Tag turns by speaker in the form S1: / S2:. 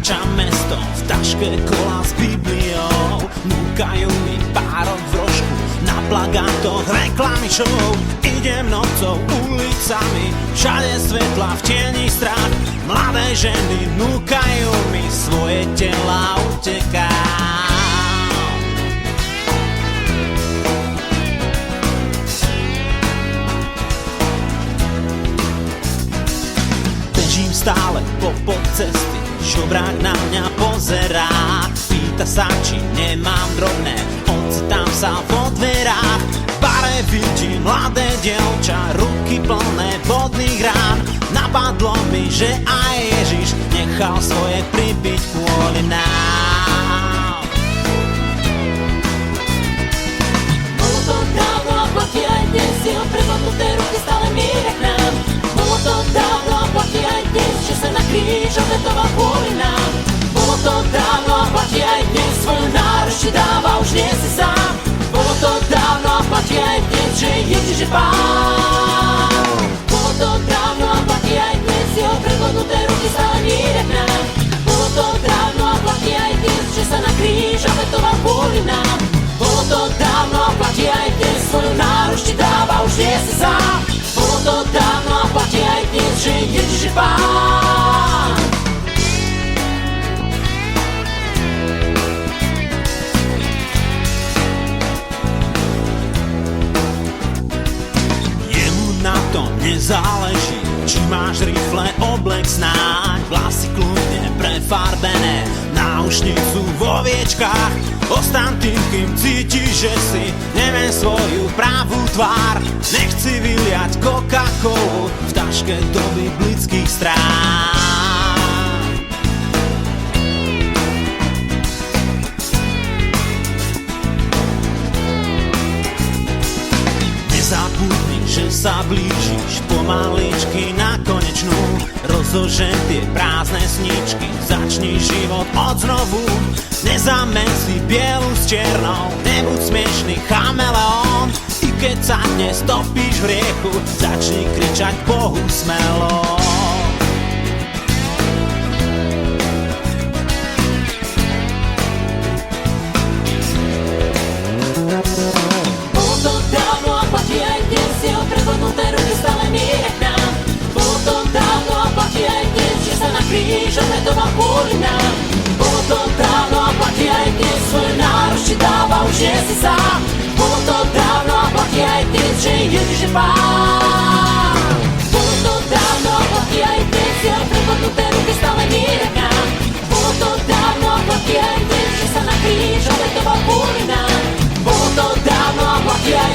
S1: kráčam mesto, v taške kola s Bibliou. Núkajú mi párok v rožku, na plagátoch reklamy show. Idem nocou ulicami, všade svetla, v tieni strach. Mladé ženy núkajú mi, svoje tela utekám. Bežím stále po cesty, žobrák na mňa pozerá. Pýta sa, či nemám drobné, ocitám sa vo dverách. V bare vidím mladé dievča, ruky plné vodných rán. Napadlo mi, že aj Ježiš nechal svoje pribyť kvôli nám.
S2: Bolo to dávno a platí aj dnes, jeho prepadnuté ruky stále míria k nám. Bolo to dávno a platí aj dnes, že sa na kríž obetoval kvôli nám. Bolo to dávno a platí aj dnes, svoju náruč ti dáva, už nie si sám. Bolo to dávno a platí aj dnes, že Ježiš je Pán. Bolo to dávno a platí aj dnes, jeho prepadnuté ruky stále míria k nám. Bolo to dávno a platí aj dnes, že sa na kríž obetoval kvôli nám. Bolo to dávno a platí aj dnes, svoju náruč ti dáva, už nie si sám. Bolo to dávno a platí aj dnes, že Ježiš je Pán.
S1: Jemu na tom nezáleží, či máš rifle, oblek snáď, vlasy kľudne prefarbené, náušnicu vo viečkách. Ostaň tým, kým cítiš, že si neviem svoju pravú tvár. Nechci vyliať Coca-Colu v taške do biblických strán. Nezabudni, že sa blížiš pomaličky na konečnú. Rozožen tie prázdne sníčky, začni život odznovu. Nezameň si bielu s čiernou, nebuď smiešný chameleón. I keď sa dnes topíš v riechu, začni kričať Bohu smelo.
S2: Bolo to dávno a platí aj dnes, jeho prepadnuté ruky stále míria k nám. Bolo to dávno a platí aj dnes, že sa na kríž obetoval kvôli nám. Bolo to dávno a platí aj dnes, svoju náruč ti dáva, už nie si sám. Bolo to dávno a platí aj dnes, že Ježiš je Pán. Bolo to dávno a platí aj dnes, jeho prepadnuté ruky stále míria k nám. Bolo to dávno a platí aj dnes, že sa na kríž obetoval kvôli nám. Bolo to dávno a platí aj